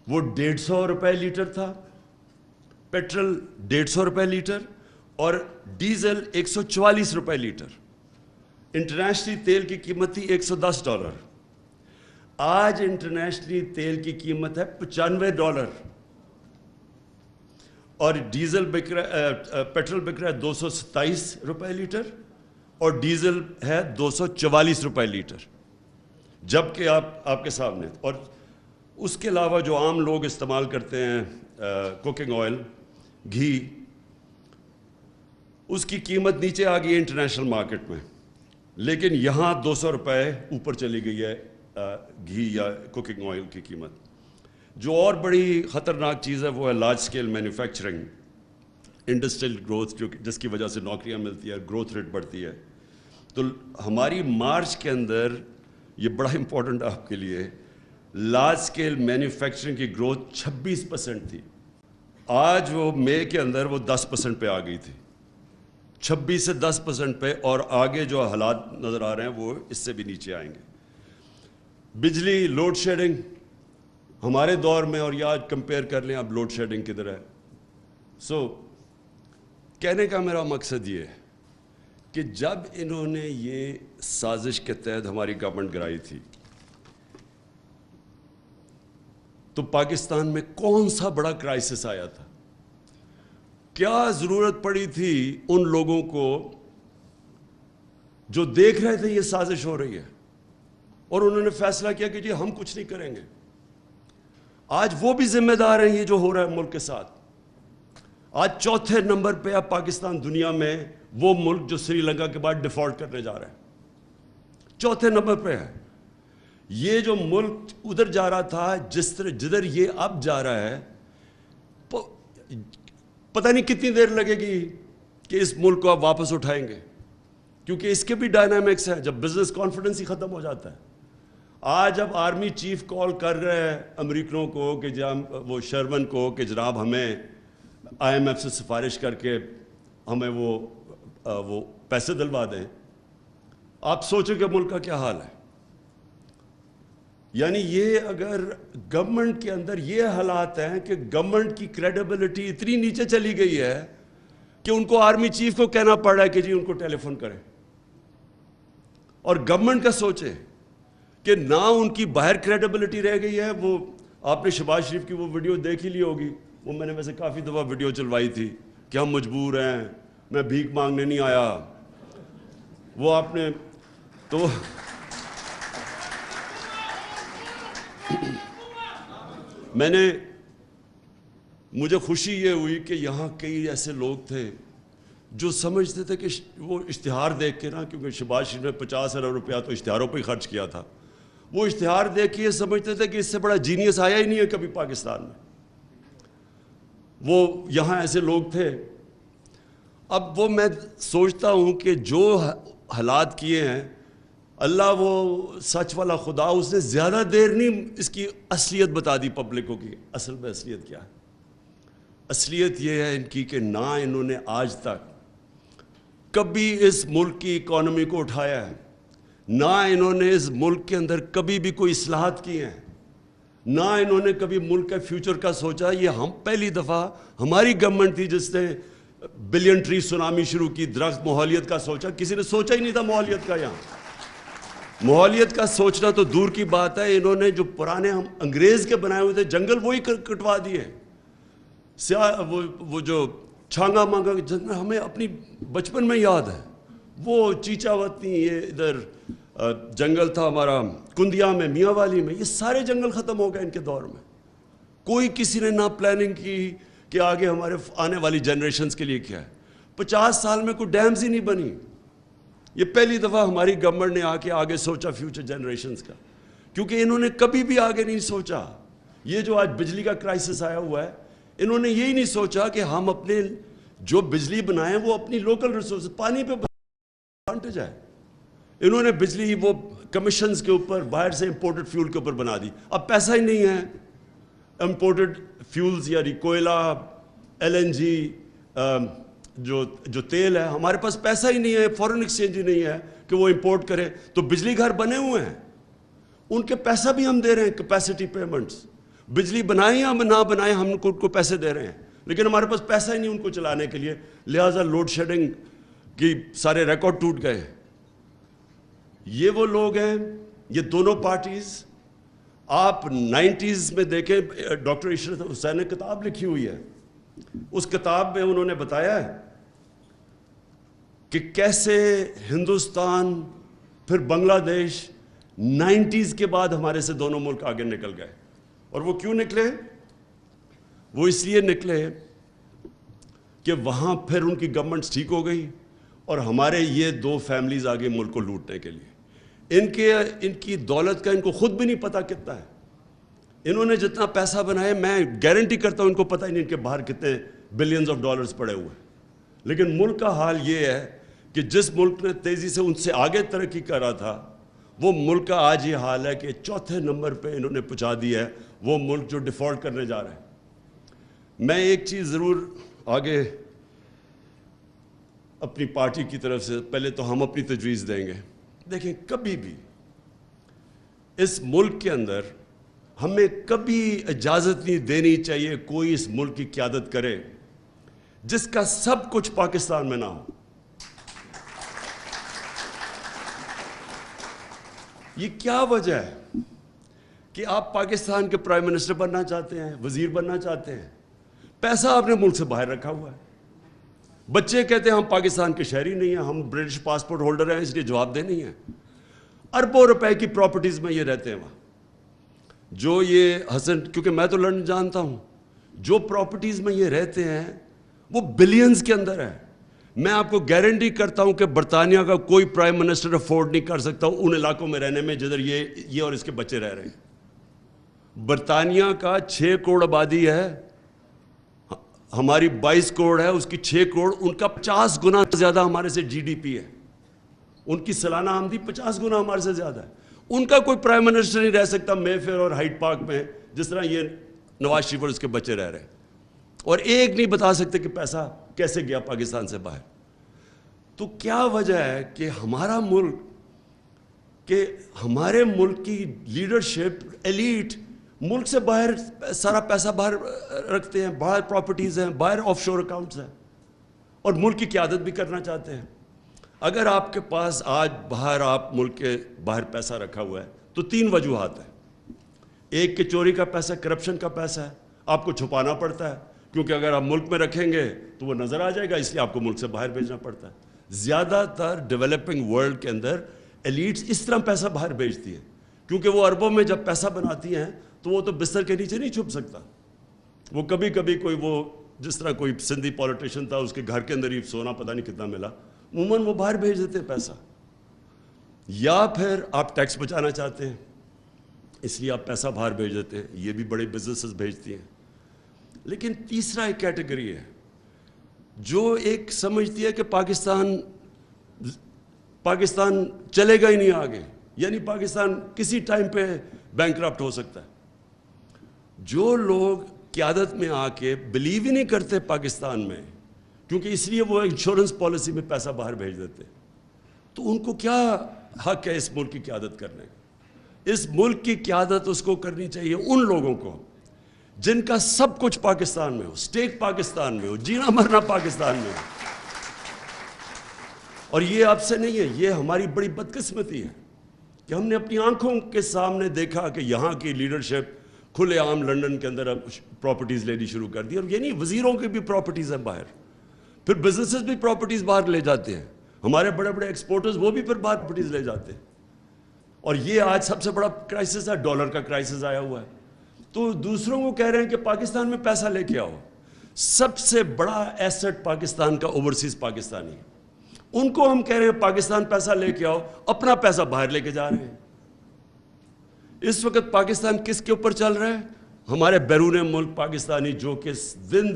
وہ 150 روپے لیٹر تھا، پیٹرول 150 روپے لیٹر، اور ڈیزل 144 روپے لیٹر۔ انٹرنیشنلی تیل کی قیمت تھی $110۔ آج انٹرنیشنلی تیل کی قیمت ہے $95، اور ڈیزل بک رہا ہے، پیٹرول بک رہا ہے 227 روپے لیٹر، اور ڈیزل ہے 244 روپے لیٹر، جبکہ آپ کے سامنے۔ اور اس کے علاوہ جو عام لوگ استعمال کرتے ہیں کوکنگ آئل، گھی، اس کی قیمت نیچے آ گئی ہے انٹرنیشنل مارکیٹ میں، لیکن یہاں 200 روپے اوپر چلی گئی ہے گھی یا کوکنگ آئل کی قیمت۔ جو اور بڑی خطرناک چیز ہے وہ ہے large scale manufacturing, industrial growth, جس کی وجہ سے نوکریاں ملتی ہے، گروتھ ریٹ بڑھتی ہے۔ تو ہماری مارچ کے اندر یہ بڑا امپورٹنٹ ہے آپ کے لیے، لارج اسکیل مینوفیکچرنگ کی گروتھ 26% تھی، آج وہ مئی کے اندر وہ 10% پہ آ گئی تھی، 26 سے 10% پہ، اور آگے جو حالات نظر آ رہے ہیں وہ اس سے بھی نیچے آئیں گے۔ بجلی لوڈ شیڈنگ ہمارے دور میں اور آج کمپیئر کر لیں، اب لوڈ شیڈنگ کدھر ہے۔ کہنے کا میرا مقصد یہ ہے کہ جب انہوں نے یہ سازش کے تحت ہماری گورنمنٹ گرائی تھی تو پاکستان میں کون سا بڑا کرائسس آیا تھا؟ کیا ضرورت پڑی تھی ان لوگوں کو جو دیکھ رہے تھے یہ سازش ہو رہی ہے، اور انہوں نے فیصلہ کیا کہ جی ہم کچھ نہیں کریں گے؟ آج وہ بھی ذمہ دار ہیں یہ جو ہو رہا ہے ملک کے ساتھ۔ آج چوتھے نمبر پہ اب پاکستان دنیا میں وہ ملک جو سری لنکا کے بعد ڈیفالٹ کرنے جا رہا ہے، چوتھے نمبر پہ ہے۔ یہ جو ملک ادھر جا رہا تھا، جدھر یہ اب جا رہا ہے، پتہ نہیں کتنی دیر لگے گی کہ اس ملک کو آپ واپس اٹھائیں گے، کیونکہ اس کے بھی ڈائنامکس ہیں۔ جب بزنس کانفیڈنس ہی ختم ہو جاتا ہے، آج اب آرمی چیف کال کر رہے ہیں امریکنوں کو کہ وہ شرمن کو کہ جناب ہمیں IMF سے سفارش کر کے ہمیں وہ پیسے دلوا دیں۔ آپ سوچیں کہ ملک کا کیا حال ہے۔ یعنی یہ اگر گورنمنٹ کے اندر یہ حالات ہیں کہ گورنمنٹ کی کریڈیبلٹی اتنی نیچے چلی گئی ہے کہ ان کو آرمی چیف کو کہنا پڑ رہا ہے کہ جی ان کو ٹیلی فون کریں، اور گورنمنٹ کا سوچے کہ نہ ان کی باہر کریڈیبلٹی رہ گئی ہے۔ وہ آپ نے شہباز شریف کی وہ ویڈیو دیکھ ہی لی ہوگی، وہ میں نے ویسے کافی دفعہ ویڈیو چلوائی تھی کہ ہم مجبور ہیں، میں بھیک مانگنے نہیں آیا۔ وہ آپ نے تو مجھے خوشی یہ ہوئی کہ یہاں کئی ایسے لوگ تھے جو سمجھتے تھے کہ وہ اشتہار دیکھ کے نا، کیونکہ شہباز شریف نے 50 ارب روپیہ تو اشتہاروں پہ ہی خرچ کیا تھا، وہ اشتہار دیکھ کے یہ سمجھتے تھے کہ اس سے بڑا جینیس آیا ہی نہیں ہے کبھی پاکستان میں۔ وہ یہاں ایسے لوگ تھے۔ اب وہ میں سوچتا ہوں کہ جو حالات کیے ہیں، اللہ وہ سچ والا خدا، اس نے زیادہ دیر نہیں اس کی اصلیت بتا دی پبلک کو کہ اصل میں اصلیت کیا ہے۔ اصلیت یہ ہے ان کی کہ نہ انہوں نے آج تک کبھی اس ملک کی اکانومی کو اٹھایا ہے، نہ انہوں نے اس ملک کے اندر کبھی بھی کوئی اصلاحات کی ہیں، نہ انہوں نے کبھی ملک کے فیوچر کا سوچا۔ یہ ہم پہلی دفعہ ہماری گورنمنٹ تھی جس نے بلین ٹری سونامی شروع کی، درخت ماحولیت کا سوچا، کسی نے سوچا ہی نہیں تھا ماحولیت کا۔ یہاں ماحولیت کا سوچنا تو دور کی بات ہے، انہوں نے جو پرانے ہم انگریز کے بنائے ہوئے تھے جنگل وہی کٹوا دیے۔ وہ جو چھانگا مانگا جنگل ہمیں اپنی بچپن میں یاد ہے، وہ چیچا وطنی، یہ ادھر جنگل تھا ہمارا کندیا میں، میاں والی میں، یہ سارے جنگل ختم ہو گئے ان کے دور میں. کوئی کسی نے نہ پلاننگ کی کہ آگے ہمارے آنے والی جنریشنز کے لیے کیا ہے. 50 سال میں کوئی ڈیمز ہی نہیں بنی. یہ پہلی دفعہ ہماری گورنمنٹ نے آگے سوچا فیوچر جنریشنز کا، کیونکہ انہوں نے کبھی بھی آگے نہیں سوچا. یہ جو آج بجلی کا کرائسس آیا ہوا ہے، انہوں نے یہی نہیں سوچا کہ ہم اپنے جو بجلی بنائیں وہ اپنی لوکل ریسورس پانی پہ ایڈوانٹیج ہے. انہوں نے بجلی وہ کمیشنز کے اوپر باہر سے امپورٹڈ فیول کے اوپر بنا دی. اب پیسہ ہی نہیں ہے امپورٹڈ فیولز یعنی کوئلہ، LNG، جو تیل ہے، ہمارے پاس پیسہ ہی نہیں ہے، فورن ایکسچینج ہی نہیں ہے کہ وہ امپورٹ کرے. تو بجلی گھر بنے ہوئے ہیں، ان کے پیسہ بھی ہم دے رہے ہیں، کیپیسٹی پیمنٹس. بجلی بنائیں یا نہ بنائیں ہم ان کو پیسے دے رہے ہیں، لیکن ہمارے پاس پیسہ ہی نہیں ان کو چلانے کے لیے. لہٰذا لوڈ شیڈنگ کی سارے ریکارڈ ٹوٹ گئے. یہ وہ لوگ ہیں، یہ دونوں پارٹیز. آپ 90s میں دیکھیں، ڈاکٹر عشرت حسین نے کتاب لکھی ہوئی ہے. اس کتاب میں انہوں نے بتایا ہے کہ کیسے ہندوستان پھر بنگلہ دیش 90s کے بعد ہمارے سے دونوں ملک آگے نکل گئے. اور وہ کیوں نکلے؟ وہ اس لیے نکلے کہ وہاں پھر ان کی گورنمنٹس ٹھیک ہو گئی اور ہمارے یہ دو فیملیز آگے ملک کو لوٹنے کے لیے. ان کی دولت کا ان کو خود بھی نہیں پتا کتنا ہے. انہوں نے جتنا پیسہ بنایا، میں گارنٹی کرتا ہوں ان کو پتہ ہی نہیں ان کے باہر کتنے بلینز آف ڈالرز پڑے ہوئے ہیں. لیکن ملک کا حال یہ ہے کہ جس ملک نے تیزی سے ان سے آگے ترقی کر رہا تھا، وہ ملک کا آج یہ حال ہے کہ چوتھے نمبر پہ انہوں نے پہنچا دیا ہے وہ ملک جو ڈیفالٹ کرنے جا رہے ہیں. میں ایک چیز ضرور آگے اپنی پارٹی کی طرف سے، پہلے تو ہم اپنی تجویز دیں گے. دیکھیں، کبھی بھی اس ملک کے اندر ہمیں کبھی اجازت نہیں دینی چاہیے کوئی اس ملک کی قیادت کرے جس کا سب کچھ پاکستان میں نہ ہو. یہ کیا وجہ ہے کہ آپ پاکستان کے پرائم منسٹر بننا چاہتے ہیں، وزیر بننا چاہتے ہیں، پیسہ آپ نے ملک سے باہر رکھا ہوا ہے. بچے کہتے ہیں ہم پاکستان کے شہری نہیں ہیں، ہم برٹش پاسپورٹ ہولڈر ہیں، اس لیے جواب دہ نہیں ہیں. اربوں روپے کی پراپرٹیز میں یہ رہتے ہیں وہاں. جو یہ حسن، کیونکہ میں تو لندن جانتا ہوں، جو پراپرٹیز میں یہ رہتے ہیں وہ بلینز کے اندر ہے. میں آپ کو گارنٹی کرتا ہوں کہ برطانیہ کا کوئی پرائم منسٹر افورڈ نہیں کر سکتا ان علاقوں میں رہنے میں جدھر یہ اور اس کے بچے رہ رہے ہیں. برطانیہ کا 6 کروڑ آبادی ہے، ہماری 22 کروڑ ہے، اس کی 6 کروڑ، ان کا 50 گنا زیادہ ہمارے سے GDP ہے. ان کی سالانہ آمدنی 50 گنا ہمارے سے زیادہ ہے. ان کا کوئی پرائم منسٹر نہیں رہ سکتا مے فیئر اور ہائیڈ پارک میں جس طرح یہ نواز شریف اور اس کے بچے رہ رہے ہیں. اور ایک نہیں بتا سکتے کہ پیسہ کیسے گیا پاکستان سے باہر. تو کیا وجہ ہے کہ ہمارا ملک، کہ ہمارے ملک کی لیڈرشپ، ایلیٹ ملک سے باہر سارا پیسہ باہر رکھتے ہیں، باہر پراپرٹیز ہیں، باہر آف شور اکاؤنٹس ہیں، اور ملک کی قیادت بھی کرنا چاہتے ہیں. اگر آپ کے پاس آج باہر، آپ ملک کے باہر پیسہ رکھا ہوا ہے تو 3 وجوہات ہیں. ایک کہ چوری کا پیسہ، کرپشن کا پیسہ ہے، آپ کو چھپانا پڑتا ہے کیونکہ اگر آپ ملک میں رکھیں گے تو وہ نظر آ جائے گا، اس لیے آپ کو ملک سے باہر بھیجنا پڑتا ہے. زیادہ تر ڈیولپنگ ورلڈ کے اندر ایلیٹس اس طرح پیسہ باہر بھیجتی ہیں کیونکہ وہ اربوں میں جب پیسہ بناتی ہیں تو وہ تو بستر کے نیچے نہیں چھپ سکتا. وہ کبھی کبھی کوئی، وہ جس طرح کوئی سندھی پولیٹیشین تھا، اس کے گھر کے اندر ہی سونا پتہ نہیں کتنا ملا، عموماً وہ باہر بھیج دیتے ہیں پیسہ. یا پھر آپ ٹیکس بچانا چاہتے ہیں اس لیے آپ پیسہ باہر بھیج دیتے ہیں، یہ بھی بڑے بزنسز بھیجتی ہیں. لیکن تیسرا ایک کیٹیگری ہے جو ایک سمجھتی ہے کہ پاکستان چلے گا ہی نہیں آگے، یعنی پاکستان کسی ٹائم پہ بینکرپٹ ہو سکتا ہے. جو لوگ قیادت میں آ کے بلیو ہی نہیں کرتے پاکستان میں، کیونکہ اس لیے وہ انشورنس پالیسی میں پیسہ باہر بھیج دیتے، تو ان کو کیا حق ہے اس ملک کی قیادت کرنے کا؟ اس ملک کی قیادت اس کو کرنی چاہیے ان لوگوں کو جن کا سب کچھ پاکستان میں ہو، سٹیک پاکستان میں ہو، جینا مرنا پاکستان میں ہو. اور یہ آپ سے نہیں ہے، یہ ہماری بڑی بدقسمتی ہے کہ ہم نے اپنی آنکھوں کے سامنے دیکھا کہ یہاں کی لیڈرشپ کھلے عام لندن کے اندر اب پراپرٹیز لینی شروع کر دی. اور یہ نہیں، وزیروں کی بھی پراپرٹیز ہیں باہر، پھر بزنسز بھی پراپرٹیز باہر لے جاتے ہیں. ہمارے بڑے بڑے ایکسپورٹرز وہ بھی پھر باہر پراپرٹیز لے جاتے ہیں. اور یہ آج سب سے بڑا کرائسس ہے، ڈالر کا کرائسس آیا ہوا ہے. تو دوسروں کو کہہ رہے ہیں کہ پاکستان میں پیسہ لے کے آؤ. سب سے بڑا ایسٹ پاکستان کا اوورسیز پاکستانی ہے. ان کو ہم کہہ رہے ہیں پاکستان پیسہ لے کے آؤ، اپنا پیسہ باہر لے کے جا رہے ہیں. اس وقت پاکستان کس کے اوپر چل رہا ہے؟ ہمارے بیرون ملک پاکستانی جو کہ دن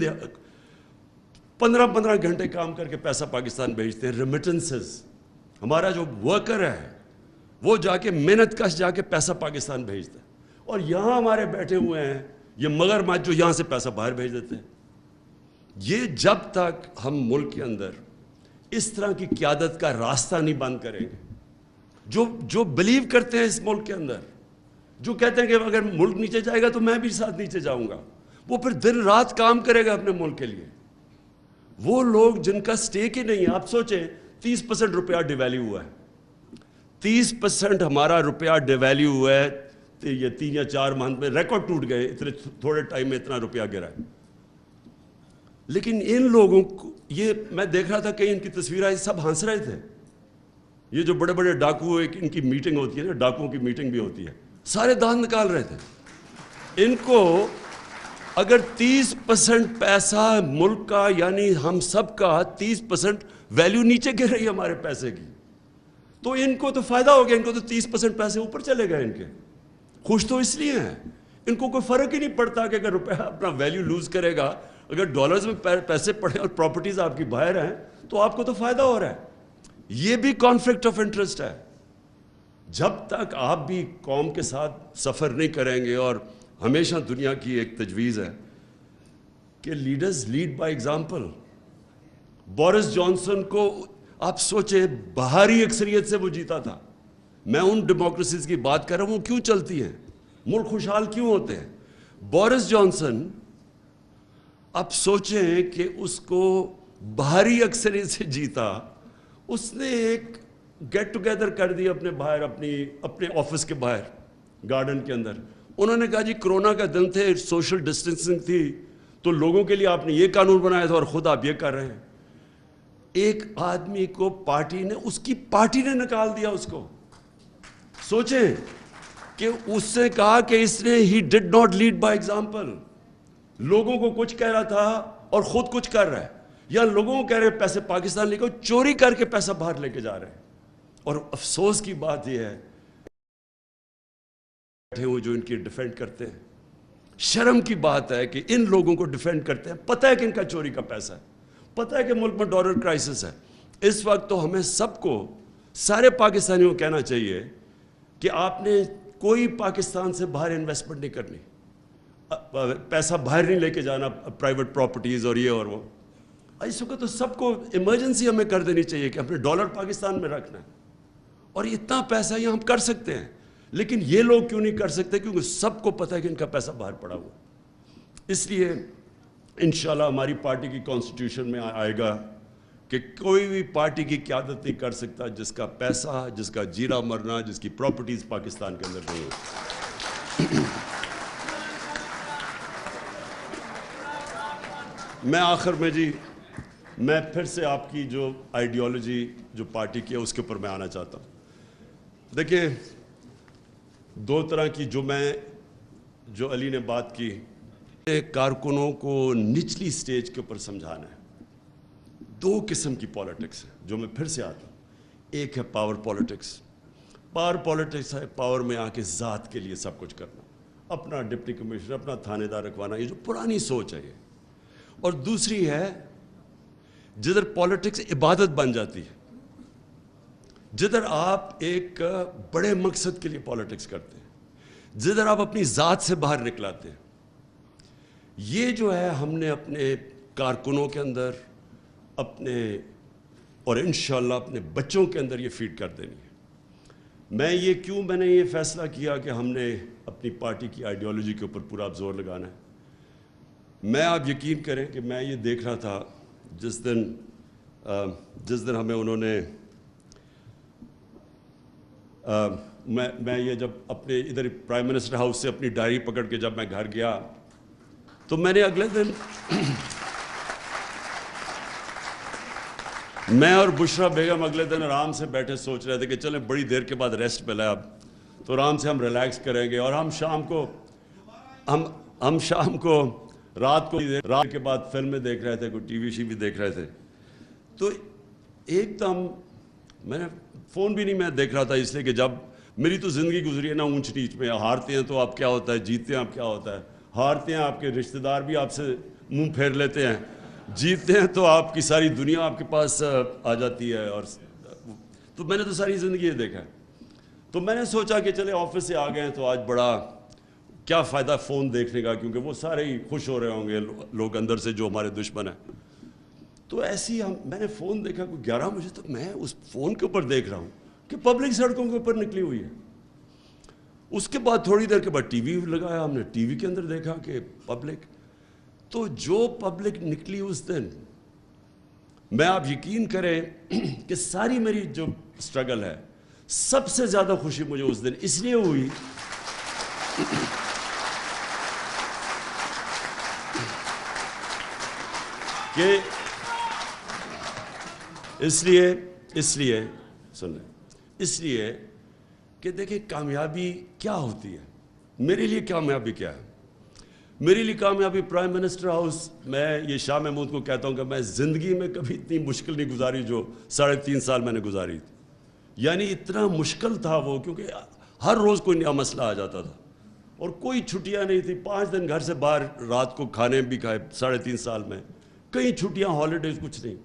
15 گھنٹے کام کر کے پیسہ پاکستان بھیجتے ہیں. ریمیٹنسز، ہمارا جو ورکر ہے وہ جا کے محنت کش جا کے پیسہ پاکستان بھیجتا ہے. اور یہاں ہمارے بیٹھے ہوئے ہیں یہ مگرمچھ جو یہاں سے پیسہ باہر بھیج دیتے ہیں. یہ جب تک ہم ملک کے اندر اس طرح کی قیادت کا راستہ نہیں بند کریں گے، جو بلیو کرتے ہیں اس ملک کے اندر، جو کہتے ہیں کہ اگر ملک نیچے جائے گا تو میں بھی ساتھ نیچے جاؤں گا، وہ پھر دن رات کام کرے گا اپنے ملک کے لیے. وہ لوگ جن کا سٹیک ہی نہیں ہے. آپ سوچیں 30% روپیہ ڈیویلیو ہوا ہے، 30% ہمارا روپیہ ڈیویلیو ہوا ہے. یہ 3 یا 4 ماہ میں ریکارڈ ٹوٹ گئے، اتنے تھوڑے ٹائم میں اتنا روپیہ گرا ہے. لیکن ان لوگوں کو یہ میں دیکھ رہا تھا کہ ان کی تصویریں آئی، سب ہنس رہے تھے. یہ جو بڑے بڑے ڈاکو ان کی میٹنگ ہوتی ہے نا، ڈاکوؤں کی میٹنگ بھی ہوتی ہے، سارے دانت نکال رہے تھے. ان کو اگر 30% پیسہ ملک کا یعنی ہم سب کا 30% ویلیو نیچے گر رہی ہے ہمارے پیسے کی، تو ان کو تو فائدہ ہو گیا. ان کو تو 30% پیسے اوپر چلے گئے. ان کے خوش تو اس لیے ہیں، ان کو کوئی فرق ہی نہیں پڑتا کہ اگر روپیہ اپنا ویلیو لوز کرے گا، اگر ڈالرز میں پیسے پڑے اور پراپرٹیز آپ کی باہر ہیں تو آپ کو تو فائدہ ہو رہا ہے. یہ بھی کانفلکٹ آف انٹرسٹ ہے. جب تک آپ بھی قوم کے ساتھ سفر نہیں کریں گے، اور ہمیشہ دنیا کی ایک تجویز ہے کہ leaders lead by example. Boris Johnson کو آپ سوچیں بھاری اکثریت سے وہ جیتا تھا. میں ان ڈیموکریسیز کی بات کر رہا ہوں، وہ کیوں چلتی ہیں، ملک خوشحال کیوں ہوتے ہیں. بورس جانسن آپ سوچیں کہ اس کو بھاری اکثریت سے جیتا. اس نے ایک گیٹ ٹوگیدر کر دی اپنے باہر، اپنے آفس کے باہر گارڈن کے اندر. انہوں نے کہا جی کرونا کا دن تھے، سوشل ڈسٹینسنگ تھی، تو لوگوں کے لیے آپ نے یہ قانون بنایا تھا اور خود آپ یہ کر رہے ہیں. ایک آدمی کو اس کی پارٹی نے نکال دیا اس کو. سوچیں کہ اس سے کہا کہ اس نے he did not lead by example. لوگوں کو کچھ کہہ رہا تھا اور خود کچھ کر رہا ہے. یا لوگوں کو کہہ رہے پیسے پاکستان لے کے چوری کر کے پیسہ باہر لے کے جا رہے ہیں. اور افسوس کی بات یہ ہے بیٹھے ہوئے جو ان کی ڈیفینڈ کرتے ہیں، شرم کی بات ہے کہ ان لوگوں کو ڈیفینڈ کرتے ہیں. پتہ ہے کہ ان کا چوری کا پیسہ ہے، پتہ ہے کہ ملک میں ڈالر کرائسس ہے. اس وقت تو ہمیں سب کو، سارے پاکستانیوں کو کہنا چاہیے کہ آپ نے کوئی پاکستان سے باہر انویسٹمنٹ نہیں کرنی، پیسہ باہر نہیں لے کے جانا، پرائیویٹ پراپرٹیز اور یہ اور وہ. اس وقت تو سب کو ایمرجنسی ہمیں کر دینی چاہیے کہ اپنے ڈالر پاکستان میں رکھنا ہے. اور اتنا پیسہ یہ ہم کر سکتے ہیں، لیکن یہ لوگ کیوں نہیں کر سکتے؟ کیونکہ سب کو پتہ ہے کہ ان کا پیسہ باہر پڑا ہوا. اس لیے انشاءاللہ ہماری پارٹی کی کانسٹیٹیوشن میں آئے گا کہ کوئی بھی پارٹی کی قیادت نہیں کر سکتا جس کا پیسہ، جس کا جینا مرنا، جس کی پراپرٹیز پاکستان کے اندر نہیں ہو. میں آخر میں جی میں پھر سے آپ کی جو آئیڈیالوجی جو پارٹی کی ہے اس کے اوپر میں آنا چاہتا ہوں. دیکھیں 2 طرح کی جو علی نے بات کی، کارکنوں کو نچلی سٹیج کے اوپر سمجھانا ہے. 2 قسم کی پالیٹکس ہے جو میں پھر سے آتا ہوں. ایک ہے پاور پالیٹکس. پاور پالیٹکس ہے پاور میں آ کے ذات کے لیے سب کچھ کرنا، اپنا ڈپٹی کمشنر، اپنا تھانے دار رکھوانا، یہ جو پرانی سوچ ہے یہ. اور دوسری ہے جدھر پالیٹکس عبادت بن جاتی ہے، جدھر آپ ایک بڑے مقصد کے لیے پالیٹکس کرتے ہیں، جدھر آپ اپنی ذات سے باہر نکلاتے ہیں. یہ جو ہے ہم نے اپنے کارکنوں کے اندر اور انشاءاللہ اپنے بچوں کے اندر یہ فیڈ کر دینی ہے. میں نے یہ فیصلہ کیا کہ ہم نے اپنی پارٹی کی آئیڈیالوجی کے اوپر پورا اب زور لگانا ہے. میں آپ یقین کریں کہ میں یہ دیکھ رہا تھا جس دن ہمیں انہوں نے میں یہ جب اپنے ادھر پرائم منسٹر ہاؤس سے اپنی ڈائری پکڑ کے جب میں گھر گیا تو میں نے اگلے دن میں اور بشرا بیگم اگلے دن آرام سے بیٹھے سوچ رہے تھے کہ چلیں بڑی دیر کے بعد ریسٹ پہ لیا. اب تو آرام سے ہم ریلیکس کریں گے. اور ہم شام کو رات کے بعد فلمیں دیکھ رہے تھے, کوئی ٹی وی شی بھی دیکھ رہے تھے. تو ایک دم میں نے فون بھی نہیں میں دیکھ رہا تھا, اس لیے کہ جب میری تو زندگی گزری ہے نا اونچ نیچ میں. ہارتے ہیں تو آپ کیا ہوتا ہے, جیتتے ہیں آپ کیا ہوتا ہے. ہارتے ہیں آپ کے رشتہ دار بھی آپ سے منہ پھیر لیتے ہیں, جیتتے ہیں تو آپ کی ساری دنیا آپ کے پاس آ جاتی ہے. اور تو میں نے تو ساری زندگی یہ دیکھا ہے. تو میں نے سوچا کہ چلے آفس سے آ گئے ہیں تو آج بڑا کیا فائدہ فون دیکھنے کا, کیونکہ وہ سارے ہی خوش ہو رہے ہوں گے لوگ اندر سے جو ہمارے دشمن ہیں. تو ایسے ہی میں نے فون دیکھا کوئی 11 بجے, تو میں اس فون کے اوپر دیکھ رہا ہوں کہ پبلک سڑکوں کے اوپر نکلی ہوئی ہے. اس کے بعد تھوڑی دیر کے بعد ٹی وی لگایا, ہم نے ٹی وی کے اندر دیکھا کہ پبلک, تو جو پبلک نکلی اس دن, میں آپ یقین کریں کہ ساری میری جو سٹرگل ہے, سب سے زیادہ خوشی مجھے اس دن اس لیے ہوئی کہ اس لیے کہ دیکھیں کامیابی کیا ہوتی ہے. میرے لیے کامیابی کیا ہے؟ میرے لیے کامیابی پرائم منسٹر ہاؤس. میں یہ شاہ محمود کو کہتا ہوں کہ میں زندگی میں کبھی اتنی مشکل نہیں گزاری جو 3.5 سال میں نے گزاری تھی. یعنی اتنا مشکل تھا وہ, کیونکہ ہر روز کوئی نیا مسئلہ آ جاتا تھا اور کوئی چھٹیاں نہیں تھی. 5 دن گھر سے باہر رات کو کھانے بھی کھائے 3.5 سال میں, کئی چھٹیاں, ہالیڈیز کچھ نہیں.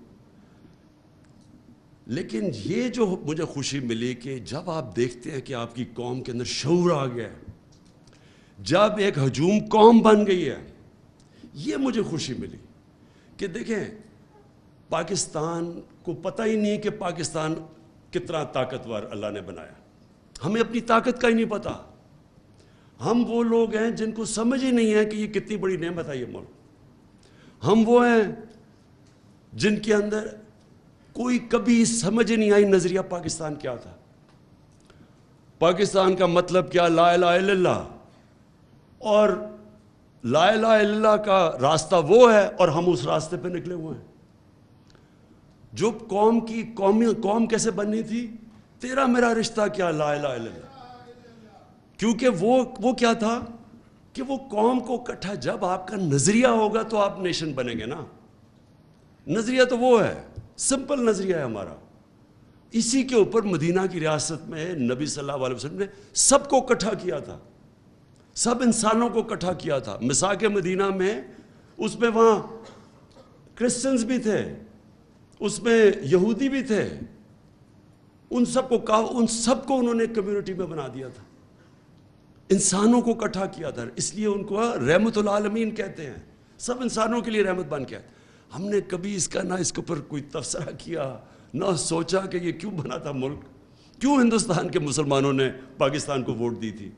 لیکن یہ جو مجھے خوشی ملی کہ جب آپ دیکھتے ہیں کہ آپ کی قوم کے اندر شعور آ گیا ہے, جب ایک ہجوم قوم بن گئی ہے, یہ مجھے خوشی ملی کہ دیکھیں پاکستان کو پتہ ہی نہیں کہ پاکستان کتنا طاقتور اللہ نے بنایا. ہمیں اپنی طاقت کا ہی نہیں پتا. ہم وہ لوگ ہیں جن کو سمجھ ہی نہیں ہے کہ یہ کتنی بڑی نعمت ہے یہ ملک. ہم وہ ہیں جن کے اندر کوئی کبھی سمجھ نہیں آئی نظریہ پاکستان کیا تھا. پاکستان کا مطلب کیا, لا الہ الا اللہ, اور لا الہ الا اللہ کا راستہ وہ ہے اور ہم اس راستے پہ نکلے ہوئے ہیں. جو قوم کیسے بننی تھی, تیرا میرا رشتہ کیا, لا الہ الا اللہ. کیونکہ وہ کیا تھا کہ وہ قوم کو اکٹھا, جب آپ کا نظریہ ہوگا تو آپ نیشن بنیں گے نا. نظریہ تو وہ ہے, سمپل نظریہ ہے ہمارا. اسی کے اوپر مدینہ کی ریاست میں نبی صلی اللہ علیہ وسلم نے سب کو اکٹھا کیا تھا, سب انسانوں کو اکٹھا کیا تھا. مساق مدینہ میں, اس میں وہاں کرسچنز بھی تھے, اس میں یہودی بھی تھے, ان سب کو انہوں نے کمیونٹی میں بنا دیا تھا, انسانوں کو اکٹھا کیا تھا. اس لیے ان کو رحمت العالمین کہتے ہیں, سب انسانوں کے لیے رحمت بن کے. ہم نے کبھی اس کا نہ اس کے اوپر کوئی تبصرہ کیا, نہ سوچا کہ یہ کیوں بنا تھا ملک, کیوں ہندوستان کے مسلمانوں نے پاکستان کو ووٹ دی تھی.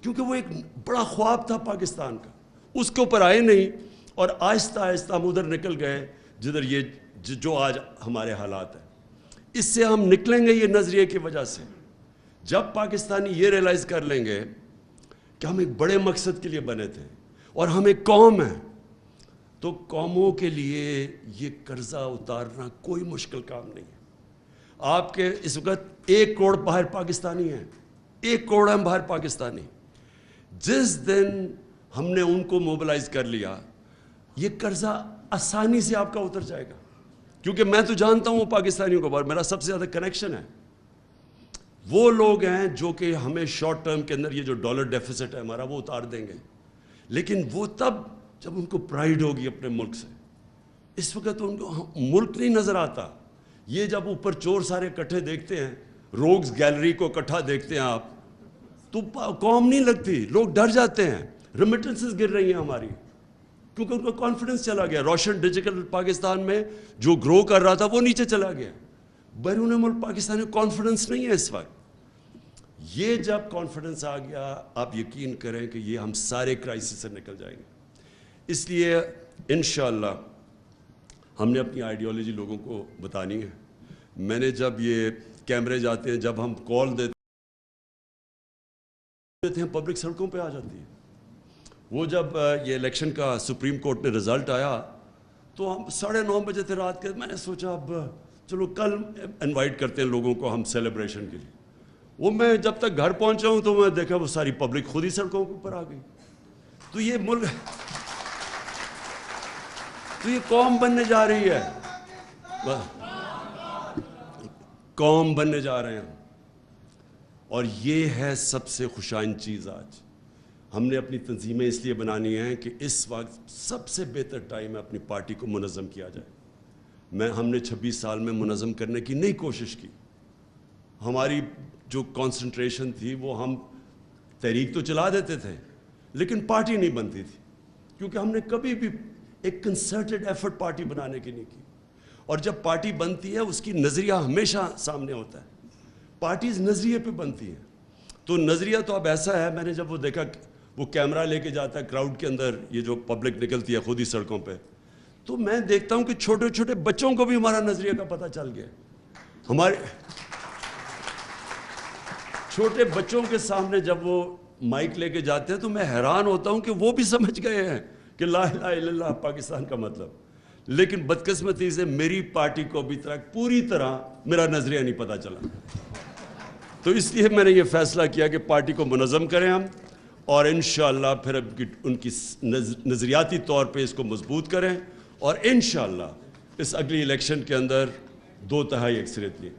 کیونکہ وہ ایک بڑا خواب تھا پاکستان کا, اس کے اوپر آئے نہیں, اور آہستہ آہستہ ہم ادھر نکل گئے جدھر یہ جو آج ہمارے حالات ہیں. اس سے ہم نکلیں گے یہ نظریے کی وجہ سے, جب پاکستانی یہ ریلائز کر لیں گے کہ ہم ایک بڑے مقصد کے لیے بنے تھے اور ہم ایک قوم ہیں. تو قوموں کے لیے یہ قرضہ اتارنا کوئی مشکل کام نہیں ہے. آپ کے اس وقت 1 کروڑ باہر پاکستانی ہیں, 1 کروڑ ہیں باہر پاکستانی. جس دن ہم نے ان کو موبلائز کر لیا, یہ قرضہ آسانی سے آپ کا اتر جائے گا. کیونکہ میں تو جانتا ہوں پاکستانیوں کو, بار میرا سب سے زیادہ کنیکشن ہے. وہ لوگ ہیں جو کہ ہمیں شارٹ ٹرم کے اندر یہ جو ڈالر ڈیفیسٹ ہے ہمارا وہ اتار دیں گے, لیکن وہ تب جب ان کو پرائیڈ ہوگی اپنے ملک سے. اس وقت ان کو ملک نہیں نظر آتا. یہ جب اوپر چور سارے اکٹھے دیکھتے ہیں, روگز گیلری کو اکٹھا دیکھتے ہیں آپ, تو قوم نہیں لگتی, لوگ ڈر جاتے ہیں. ریمیٹنسز گر رہی ہیں ہماری, کیونکہ ان کا کانفیڈنس چلا گیا. روشن ڈیجیٹل پاکستان میں جو گرو کر رہا تھا وہ نیچے چلا گیا. بیرون ملک پاکستان میں کانفیڈنس نہیں ہے اس وقت. یہ جب کانفیڈنس آ گیا, آپ یقین کریں کہ یہ ہم سارے کرائسس سے نکل جائیں گے. اس لیے انشاءاللہ ہم نے اپنی آئیڈیالوجی لوگوں کو بتانی ہے. میں نے جب یہ کیمرے جاتے ہیں, جب ہم کال دیتے ہیں, پبلک سڑکوں پہ آ جاتی ہے. وہ جب یہ الیکشن کا سپریم کورٹ میں رزلٹ آیا تو ہم 9:30 بجے تھے رات کے. میں نے سوچا اب چلو کل انوائٹ کرتے ہیں لوگوں کو ہم سیلیبریشن کے لیے. وہ میں جب تک گھر پہنچا ہوں تو میں دیکھا وہ ساری پبلک خود ہی سڑکوں کے اوپر آ گئی. تو یہ ملک، تو یہ قوم بننے جا رہی ہے، قوم بننے جا رہے ہیں. اور یہ ہے سب سے خوشائن چیز. آج ہم نے اپنی تنظیمیں اس لیے بنانی ہیں کہ اس وقت سب سے بہتر ٹائم ہے اپنی پارٹی کو منظم کیا جائے. ہم نے 26 سال میں منظم کرنے کی نہیں کوشش کی. ہماری جو کانسنٹریشن تھی وہ ہم تحریک تو چلا دیتے تھے لیکن پارٹی نہیں بنتی تھی، کیونکہ ہم نے کبھی بھی ایک کنسرٹڈ ایفرٹ پارٹی بنانے کی نہیں کی. اور جب پارٹی بنتی ہے اس کی نظریہ ہمیشہ سامنے ہوتا ہے. پارٹیز نظریے پہ بنتی ہیں. تو نظریہ تو اب ایسا ہے، میں نے جب وہ دیکھا وہ کیمرہ لے کے جاتا ہے کراؤڈ کے اندر، یہ جو پبلک نکلتی ہے خود ہی سڑکوں پہ، تو میں دیکھتا ہوں کہ چھوٹے چھوٹے بچوں کو بھی ہمارا نظریہ کا پتہ چل گیا. ہمارے چھوٹے بچوں کے سامنے جب وہ مائک لے کے جاتے ہیں تو میں حیران ہوتا ہوں کہ وہ بھی سمجھ گئے ہیں کہ لا الہ الا اللہ پاکستان کا مطلب. لیکن بدقسمتی سے میری پارٹی کو ابھی تک پوری طرح میرا نظریہ نہیں پتہ چلا. تو اس لیے میں نے یہ فیصلہ کیا کہ پارٹی کو منظم کریں ہم، اور انشاءاللہ پھر ان کی نظریاتی طور پہ اس کو مضبوط کریں، اور انشاءاللہ اس اگلی الیکشن کے اندر 2/3 اکثریت لیں.